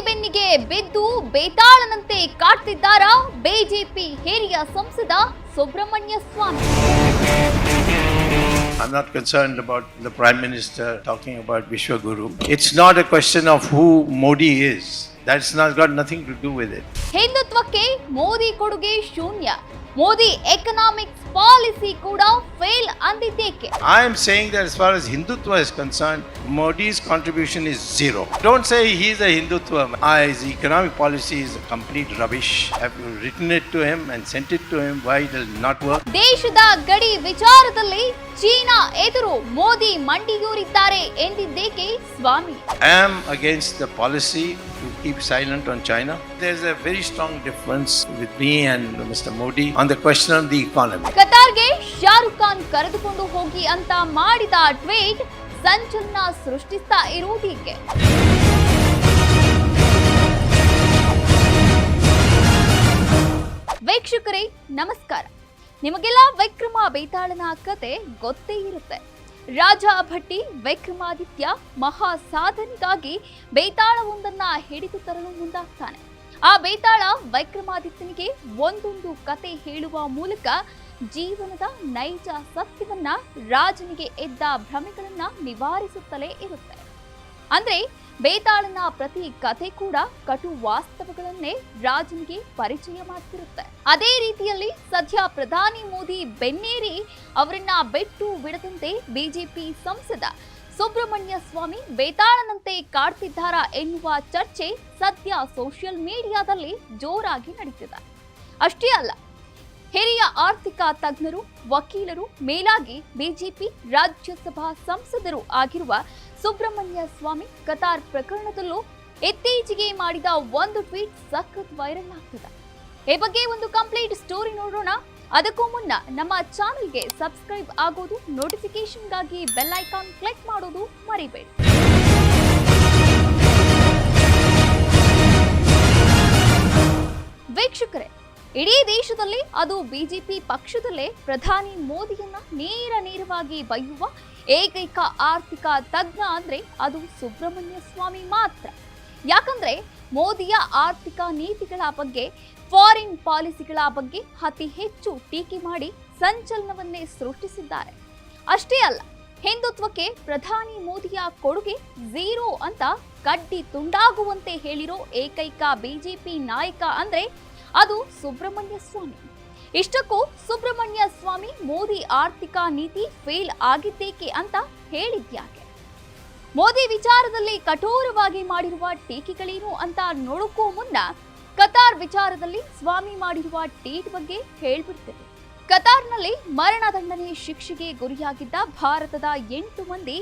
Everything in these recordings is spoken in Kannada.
ಮೋದಿ ಬೆನ್ನಿಗೆ ಬಿದ್ದು ಬೇತಾಳನಂತೆ ಕಾಡ್ತಿದ್ದಾರಾ ಬಿಜೆಪಿ ಹಿರಿಯ ಸಂಸದ ಸುಬ್ರಹ್ಮಣ್ಯ ಸ್ವಾಮಿ. I'm not concerned about the Prime Minister talking about Vishwaguru. It's not a question of who Modi is. That's not got nothing to do with it. ಹಿಂದುತ್ವಕ್ಕೆ Modi ಕೊಡುಗೆ ಶೂನ್ಯ. ಮೋದಿ ಎಕನಾಮಿಕ್ಸ್ ಪಾಲಿಸಿ ಕೂಡ fail ಅಂದಿದ್ದೇಕೆ? I am saying that as far as Hindutva is concerned, Modi's contribution is zero. Don't say he's a Hindutva. His economic policy is a complete rubbish. Have you written it to him and sent it to him? Why it will not work? ದೇಶದ ಗಡಿ ವಿಚಾರದಲ್ಲಿ ಚೀನಾ ಎದುರು ಮೋದಿ ಮಂಡಿಯೂರಿದ್ದಾರೆ ಎಂದಿದ್ದೇಕೆ ಸ್ವಾಮಿ? I am against the policy to keep silent on China. There's a very strong difference with me and Mr. Modi on the question of the economy. ಕತಾರ್ಗೆ Shahrukh Khan ಕರೆದುಕೊಂಡು ಹೋಗಿ ಅಂತ ಮಾಡಿದ ಟ್ವೀಟ್ ಸಂಚಲನ ಸೃಷ್ಟಿಸ್ತಾ ಇರುವುದಕ್ಕೆ. ವೀಕ್ಷಕರೇ ನಮಸ್ಕಾರ. ನಿಮಗೆಲ್ಲ ವಿಕ್ರಮ ಬೇತಾಳನ ಕತೆ ಗೊತ್ತೇ ಇರುತ್ತೆ. ರಾಜ ಭಟ್ಟಿ ವಿಕ್ರಮಾದಿತ್ಯ ಮಹಾ ಸಾಧನೆಗಾಗಿ ಬೇತಾಳವೊಂದನ್ನ ಹಿಡಿದು ತರಲು ಮುಂದಾಗ್ತಾನೆ. ಆ ಬೇತಾಳ ವಿಕ್ರಮಾದಿತ್ಯನಿಗೆ ಒಂದೊಂದು ಕತೆ ಹೇಳುವ ಮೂಲಕ ಜೀವನದ ನೈಜ ಸತ್ಯವನ್ನ ರಾಜನಿಗೆ ಎದ್ದ ಭ್ರಮೆಗಳನ್ನ ನಿವಾರಿಸುತ್ತಲೇ ಇರುತ್ತೆ. ಅಂದ್ರೆ ಬೇತಾಳನ ಪ್ರತಿ ಕಥೆ ಕೂಡ ಕಟು ವಾಸ್ತವಗಳನ್ನೇ ರಾಜನಿಗೆ ಪರಿಚಯ ಮಾಡ್ತಿರುತ್ತೆ. ಅದೇ ರೀತಿಯಲ್ಲಿ ಸದ್ಯ ಪ್ರಧಾನಿ ಮೋದಿ ಬೆನ್ನೇರಿ ಅವರನ್ನ ಬಿಟ್ಟು ಬಿಡದಂತೆ ಬಿಜೆಪಿ ಸಂಸದ ಸುಬ್ರಹ್ಮಣ್ಯ ಸ್ವಾಮಿ ಬೇತಾಳನಂತೆ ಕಾಡ್ತಿದ್ದಾರಾ ಎನ್ನುವ ಚರ್ಚೆ ಸದ್ಯ ಸೋಷಿಯಲ್ ಮೀಡಿಯಾದಲ್ಲಿ ಜೋರಾಗಿ ನಡೀತಿದೆ. ಅಷ್ಟೇ ಅಲ್ಲ, ಹಿರಿಯ ಆರ್ಥಿಕ ತಜ್ಞರು, ವಕೀಲರು, ಮೇಲಾಗಿ ಬಿಜೆಪಿ ರಾಜ್ಯಸಭಾ ಸಂಸದರು ಆಗಿರುವ ಸುಬ್ರಹ್ಮಣ್ಯ ಸ್ವಾಮಿ ಕತಾರ್ ಪ್ರಕರಣದಲ್ಲೂ ಇತ್ತೀಚೆಗೆ ಮಾಡಿದ ಒಂದು ಟ್ವೀಟ್ ಸಖತ್ ವೈರಲ್ ಆಗ್ತದೆ. ಈ ಬಗ್ಗೆ ಒಂದು ಕಂಪ್ಲೀಟ್ ಸ್ಟೋರಿ ನೋಡೋಣ. ಅದಕ್ಕೂ ಮುನ್ನ ನಮ್ಮ ಚಾನೆಲ್ಗೆ ಸಬ್ಸ್ಕ್ರೈಬ್ ಆಗೋದು, ನೋಟಿಫಿಕೇಶನ್ಗಾಗಿ ಬೆಲ್ ಐಕಾನ್ ಕ್ಲಿಕ್ ಮಾಡೋದು ಮರಿಬೇಡಿ. ವೀಕ್ಷಕರೇ, ಇಡೀ ದೇಶದಲ್ಲಿ ಅದು ಬಿಜೆಪಿ ಪಕ್ಷದಲ್ಲೇ ಪ್ರಧಾನಿ ಮೋದಿಯನ್ನ ನೇರವಾಗಿ ಬೈಯುವ ಏಕೈಕ ಆರ್ಥಿಕ ತಜ್ಞ ಅಂದ್ರೆ ಅದು ಸುಬ್ರಹ್ಮಣ್ಯ ಸ್ವಾಮಿ ಮಾತ್ರ. ಯಾಕಂದ್ರೆ ಮೋದಿಯ ಆರ್ಥಿಕ ನೀತಿಗಳ ಬಗ್ಗೆ, ಫಾರಿನ್ ಪಾಲಿಸಿಗಳ ಬಗ್ಗೆ ಅತಿ ಹೆಚ್ಚು ಟೀಕೆ ಮಾಡಿ ಸಂಚಲನವನ್ನೇ ಸೃಷ್ಟಿಸಿದ್ದಾರೆ. ಅಷ್ಟೇ ಅಲ್ಲ, ಹಿಂದುತ್ವಕ್ಕೆ ಪ್ರಧಾನಿ ಮೋದಿಯ ಕೊಡುಗೆ ಝೀರೋ ಅಂತ ಕಡ್ಡಿ ತುಂಡಾಗುವಂತೆ ಹೇಳಿರೋ ಏಕೈಕ ಬಿಜೆಪಿ ನಾಯಕ ಅಂದ್ರೆ ಅದು ಸುಬ್ರಹ್ಮಣ್ಯ ಸ್ವಾಮಿ. ಇಷ್ಟಕ್ಕೂ ಸುಬ್ರಹ್ಮಣ್ಯ ಸ್ವಾಮಿ ಮೋದಿ ಆರ್ಥಿಕ ನೀತಿ ಫೇಲ್ ಆಗಿದ್ದೇಕೆ ಅಂತ ಹೇಳಿದ್ಯಾಕೆ? ಮೋದಿ ವಿಚಾರದಲ್ಲಿ ಕಠೋರವಾಗಿ ಮಾಡಿರುವ ಟೀಕೆಗಳೇನು ಅಂತ ನೋಡೋಕ್ಕೂ ಮುನ್ನ ಕತಾರ್ ವಿಚಾರದಲ್ಲಿ ಸ್ವಾಮಿ ಮಾಡಿರುವ ಟ್ವೀಟ್ ಬಗ್ಗೆ ಹೇಳ್ಬಿಡ್ತೇವೆ. ಕತಾರ್ನಲ್ಲಿ ಮರಣದಂಡನೆ ಶಿಕ್ಷೆಗೆ ಗುರಿಯಾಗಿದ್ದ ಭಾರತದ 8 ಮಂದಿ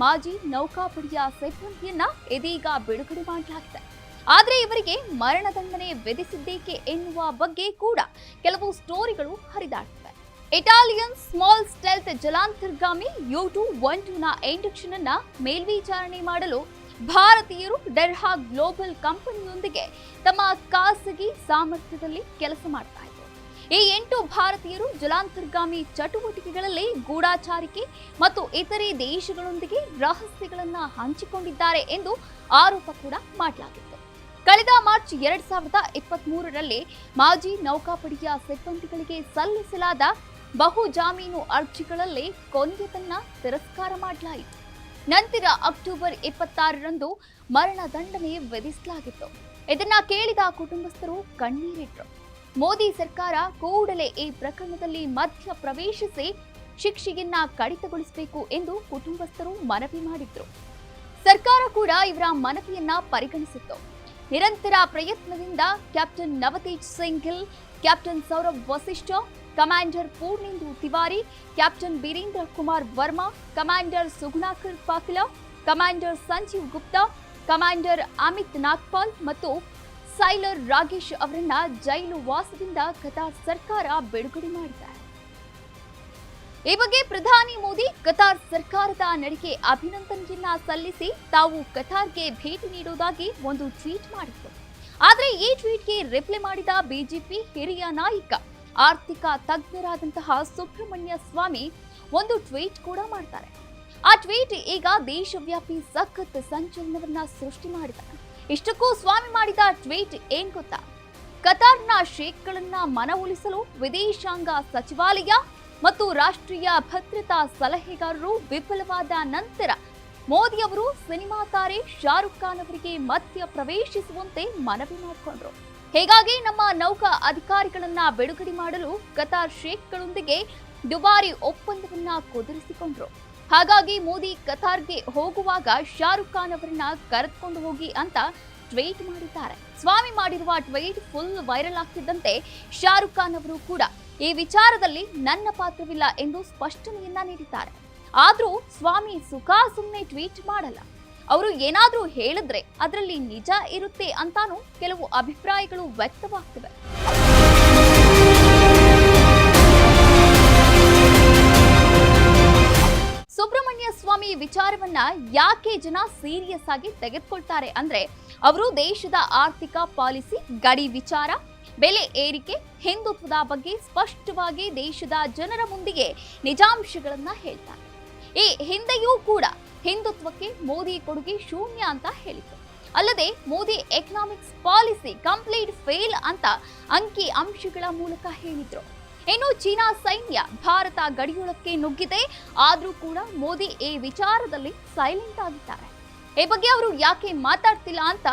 ಮಾಜಿ ನೌಕಾಪಡೆಯ ಸಿಬ್ಬಂದಿಯನ್ನ ಇದೀಗ ಬಿಡುಗಡೆ ಮಾಡಲಾಗಿದೆ. ಆದರೆ ಇವರಿಗೆ ಮರಣದಂಡನೆ ವಿಧಿಸಿದ್ದೇಕೆ ಎನ್ನುವ ಬಗ್ಗೆ ಕೂಡ ಕೆಲವು ಸ್ಟೋರಿಗಳು ಹರಿದಾಡ್ತವೆ. ಇಟಾಲಿಯನ್ ಸ್ಮಾಲ್ ಸ್ಟೆಲ್ತ್ ಜಲಾಂತರ್ಗಾಮಿ U212ನ ಇಂಡಕ್ಷನ್ ಅನ್ನ ಮೇಲ್ವಿಚಾರಣೆ ಮಾಡಲು ಭಾರತೀಯರು ಡೆರ್ಹಾ ಗ್ಲೋಬಲ್ ಕಂಪನಿಯೊಂದಿಗೆ ತಮ್ಮ ಖಾಸಗಿ ಸಾಮರ್ಥ್ಯದಲ್ಲಿ ಕೆಲಸ ಮಾಡ್ತಾ ಇದ್ರು. ಈ 8 ಭಾರತೀಯರು ಜಲಾಂತರ್ಗಾಮಿ ಚಟುವಟಿಕೆಗಳಲ್ಲಿ ಗೂಢಾಚಾರಿಕೆ ಮತ್ತು ಇತರೆ ದೇಶಗಳೊಂದಿಗೆ ರಹಸ್ಯಗಳನ್ನ ಹಂಚಿಕೊಂಡಿದ್ದಾರೆ ಎಂದು ಆರೋಪ ಕೂಡ ಮಾಡಲಾಗಿತ್ತು. ಕಳೆದ ಮಾರ್ಚ್ 2023ರಲ್ಲಿ ಮಾಜಿ ನೌಕಾಪಡೆಯ ಸಿಬ್ಬಂದಿಗಳಿಗೆ ಸಲ್ಲಿಸಲಾದ ಬಹು ಜಾಮೀನು ಅರ್ಜಿಗಳಲ್ಲಿ ಕೊನೆಯದನ್ನ ತಿರಸ್ಕಾರ ಮಾಡಲಾಯಿತು. ನಂತರ ಅಕ್ಟೋಬರ್ 26ರಂದು ಮರಣದಂಡನೆ ವಿಧಿಸಲಾಗಿತ್ತು. ಇದನ್ನ ಕೇಳಿದ ಕುಟುಂಬಸ್ಥರು ಕಣ್ಣೀರಿಟ್ರು. ಮೋದಿ ಸರ್ಕಾರ ಕೂಡಲೇ ಈ ಪ್ರಕರಣದಲ್ಲಿ ಮಧ್ಯ ಪ್ರವೇಶಿಸಿ ಶಿಕ್ಷೆಯನ್ನ ಕಡಿತಗೊಳಿಸಬೇಕು ಎಂದು ಕುಟುಂಬಸ್ಥರು ಮನವಿ ಮಾಡಿದ್ರು. ಸರ್ಕಾರ ಕೂಡ ಇವರ ಮನವಿಯನ್ನ ಪರಿಗಣಿಸಿತ್ತು. ನಿರಂತರ ಪ್ರಯತ್ನದಿಂದ Captain Navtej Singh Gill, Captain Saurabh Vasishth, Commander Purnendu Tiwari, Captain Birendra Kumar Verma, Commander Sugunakar Pakila, Commander Sanjeev Gupta, Commander Amit Nagpal ಮತ್ತು ಸೈಲರ್ ರಾಗೇಶ್ ಅವರನ್ನ ಜೈಲು ವಾಸದಿಂದ ಕತಾರ್ ಸರ್ಕಾರ ಬಿಡುಗಡೆ ಮಾಡಿದೆ. ಈ ಬಗ್ಗೆ ಪ್ರಧಾನಿ ಮೋದಿ ಕತಾರ್ ಸರ್ಕಾರದ ನಡೆಗೆ ಅಭಿನಂದನೆಯನ್ನ ಸಲ್ಲಿಸಿ ತಾವು ಕತಾರ್ಗೆ ಭೇಟಿ ನೀಡುವುದಾಗಿ ಒಂದು ಟ್ವೀಟ್ ಮಾಡಿದ್ರು. ಆದರೆ ಈ ಟ್ವೀಟ್ಗೆ ರಿಪ್ಲೈ ಮಾಡಿದ ಬಿಜೆಪಿ ಹಿರಿಯ ನಾಯಕ, ಆರ್ಥಿಕ ತಜ್ಞರಾದಂತಹ ಸುಬ್ರಹ್ಮಣ್ಯ ಸ್ವಾಮಿ ಒಂದು ಟ್ವೀಟ್ ಕೂಡ ಮಾಡ್ತಾರೆ. ಆ ಟ್ವೀಟ್ ಈಗ ದೇಶವ್ಯಾಪಿ ಸಖತ್ ಸಂಚಲನವನ್ನ ಸೃಷ್ಟಿ ಮಾಡಿದೆ. ಇಷ್ಟಕ್ಕೂ ಸ್ವಾಮಿ ಮಾಡಿದ ಟ್ವೀಟ್ ಏನ್ ಗೊತ್ತಾ? ಕತಾರ್ನ ಶೇಖ್ಗಳನ್ನ ಮನವೊಲಿಸಲು ವಿದೇಶಾಂಗ ಸಚಿವಾಲಯ ಮತ್ತು ರಾಷ್ಟ್ರೀಯ ಭದ್ರತಾ ಸಲಹೆಗಾರರು ವಿಫಲವಾದ ನಂತರ ಮೋದಿ ಅವರು ಸಿನಿಮಾ ತಾರೆ ಶಾರುಖ್ ಖಾನ್ ಅವರಿಗೆ ಮಧ್ಯ ಪ್ರವೇಶಿಸುವಂತೆ ಮನವಿ ಮಾಡಿಕೊಂಡ್ರು. ಹೀಗಾಗಿ ನಮ್ಮ ನೌಕಾ ಅಧಿಕಾರಿಗಳನ್ನ ಬಿಡುಗಡೆ ಮಾಡಲು ಕತಾರ್ ಶೇಖ್ಗಳೊಂದಿಗೆ ದುಬಾರಿ ಒಪ್ಪಂದವನ್ನ ಕುದುರಿಸಿಕೊಂಡ್ರು. ಹಾಗಾಗಿ ಮೋದಿ ಕತಾರ್ಗೆ ಹೋಗುವಾಗ ಶಾರುಖ್ ಖಾನ್ ಅವರನ್ನ ಕರೆದುಕೊಂಡು ಹೋಗಿ ಅಂತ ಟ್ವೀಟ್ ಮಾಡಿದ್ದಾರೆ. ಸ್ವಾಮಿ ಮಾಡಿರುವ ಟ್ವೀಟ್ ಫುಲ್ ವೈರಲ್ ಆಗ್ತಿದ್ದಂತೆ ಶಾರುಖ್ ಖಾನ್ ಅವರು ಕೂಡ ಈ ವಿಚಾರದಲ್ಲಿ ನನ್ನ ಪಾತ್ರವಿಲ್ಲ ಎಂದು ಸ್ಪಷ್ಟನೆಯನ್ನ ನೀಡಿದ್ದಾರೆ. ಆದ್ರೂ ಸ್ವಾಮಿ ಸುಮ್ಮನೆ ಟ್ವೀಟ್ ಮಾಡಲ್ಲ. ಅವರು ಏನಾದ್ರೂ ಹೇಳಿದ್ರೆ ಅದರಲ್ಲಿ ನಿಜ ಇರುತ್ತೆ ಅಂತಾನೂ ಕೆಲವು ಅಭಿಪ್ರಾಯಗಳು ವ್ಯಕ್ತವಾಗ್ತಿವೆ. ಸುಬ್ರಹ್ಮಣ್ಯ ಸ್ವಾಮಿ ವಿಚಾರವನ್ನ ಯಾಕೆ ಜನ ಸೀರಿಯಸ್ ಆಗಿ ತೆಗೆದುಕೊಳ್ತಾರೆ ಅಂದ್ರೆ, ಅವರು ದೇಶದ ಆರ್ಥಿಕ ಪಾಲಿಸಿ, ಗಡಿ ವಿಚಾರ, ಬೆಲೆ ಏರಿಕೆ, ಹಿಂದುತ್ವದ ಬಗ್ಗೆ ಸ್ಪಷ್ಟವಾಗಿ ದೇಶದ ಜನರ ಮುಂದಿಗೆ ನಿಜಾಂಶಗಳನ್ನ ಹೇಳ್ತಾರೆ. ಈ ಹಿಂದೆಯೂ ಕೂಡ ಹಿಂದುತ್ವಕ್ಕೆ ಮೋದಿ ಕೊಡುಗೆ ಶೂನ್ಯ ಅಂತ ಹೇಳಿದ್ರು. ಅಲ್ಲದೆ Modi economics policy complete fail ಅಂತ ಅಂಕಿ ಅಂಶಗಳ ಮೂಲಕ ಹೇಳಿದ್ರು. ಇನ್ನು ಚೀನಾ ಸೈನ್ಯ ಭಾರತ ಗಡಿಯೊಳಕ್ಕೆ ನುಗ್ಗಿದೆ, ಆದ್ರೂ ಕೂಡ ಮೋದಿ ಈ ವಿಚಾರದಲ್ಲಿ ಸೈಲೆಂಟ್ ಆಗಿದ್ದಾರೆ. ಈ ಬಗ್ಗೆ ಅವರು ಯಾಕೆ ಮಾತಾಡ್ತಿಲ್ಲ ಅಂತ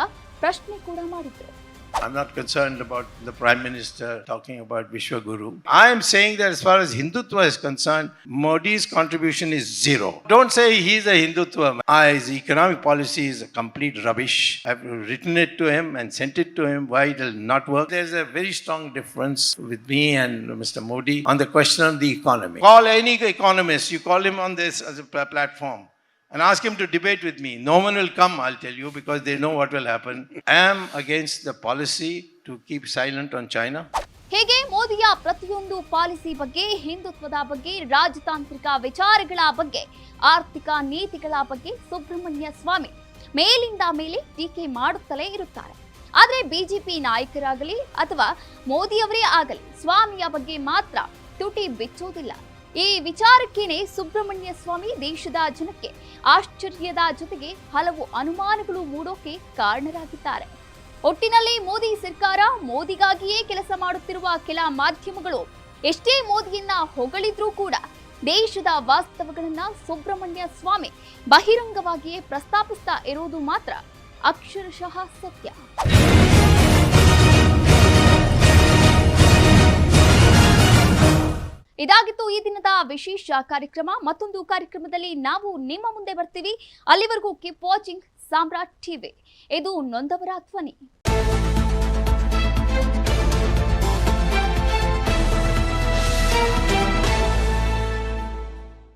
ಪ್ರಶ್ನೆ ಕೂಡ ಮಾಡಿದ್ರು. I'm not concerned about the Prime Minister talking about Vishwaguru. I am saying that as far as Hindutva is concerned, Modi's contribution is zero. Don't say he's a Hindutva. His economic policy is a complete rubbish. I've written it to him and sent it to him why it will not work. There's a very strong difference with me and Mr. Modi on the question of the economy. Call any economist, you call him on this as a platform and ask him to debate with me. No one will come, I'll tell you, because they know what will happen. I am against the policy to keep silent on China. ಹೇಗೆ ಮೋದಿಯ ಪ್ರತಿಯೊಂದು ಪಾಲಿಸಿ ಬಗ್ಗೆ, ಹಿಂದುತ್ವದ ಬಗ್ಗೆ, ರಾಜತಾಂತ್ರಿಕ ವಿಚಾರಗಳ ಬಗ್ಗೆ, ಆರ್ಥಿಕ ನೀತಿಗಳ ಬಗ್ಗೆ ಸುಬ್ರಹ್ಮಣ್ಯ ಸ್ವಾಮಿ ಮೇಲಿಂದ ಮೇಲೆ ಟೀಕೆ ಮಾಡುತ್ತಲೇ ಇರುತ್ತಾರೆ. ಆದರೆ ಬಿಜೆಪಿ ನಾಯಕರಾಗಲಿ ಅಥವಾ ಮೋದಿಯವರೇ ಆಗಲಿ ಸ್ವಾಮಿಯ ಬಗ್ಗೆ ಮಾತ್ರ ತುಟಿ ಬಿಚ್ಚುವುದಿಲ್ಲ. ಈ ವಿಚಾರಕ್ಕೇನೆ ಸುಬ್ರಹ್ಮಣ್ಯ ಸ್ವಾಮಿ ದೇಶದ ಜನಕ್ಕೆ ಆಶ್ಚರ್ಯದ ಜೊತೆಗೆ ಹಲವು ಅನುಮಾನಗಳು ಮೂಡೋಕೆ ಕಾರಣರಾಗಿದ್ದಾರೆ. ಒಟ್ಟಿನಲ್ಲಿ ಮೋದಿ ಸರ್ಕಾರ, ಮೋದಿಗಾಗಿಯೇ ಕೆಲಸ ಮಾಡುತ್ತಿರುವ ಕೆಲ ಮಾಧ್ಯಮಗಳು ಎಷ್ಟೇ ಮೋದಿಯನ್ನ ಹೊಗಳಿದ್ರೂ ಕೂಡ ದೇಶದ ವಾಸ್ತವಗಳನ್ನ ಸುಬ್ರಹ್ಮಣ್ಯ ಸ್ವಾಮಿ ಬಹಿರಂಗವಾಗಿಯೇ ಪ್ರಸ್ತಾಪಿಸ್ತಾ ಇರೋದು ಮಾತ್ರ ಅಕ್ಷರಶಃ ಸತ್ಯ. ಇದಾಗಿತ್ತು ಈ ದಿನದ ವಿಶೇಷ ಕಾರ್ಯಕ್ರಮ. ಮತ್ತೊಂದು ಕಾರ್ಯಕ್ರಮದಲ್ಲಿ ನಾವು ನಿಮ್ಮ ಮುಂದೆ ಬರ್ತೀವಿ. ಅಲ್ಲಿವರೆಗೂ ಕೀಪ್ ವಾಚಿಂಗ್ ಸಾಮ್ರಾಟ್ ಟಿವಿ. ಇದು ನೊಂದವರ ಧ್ವನಿ.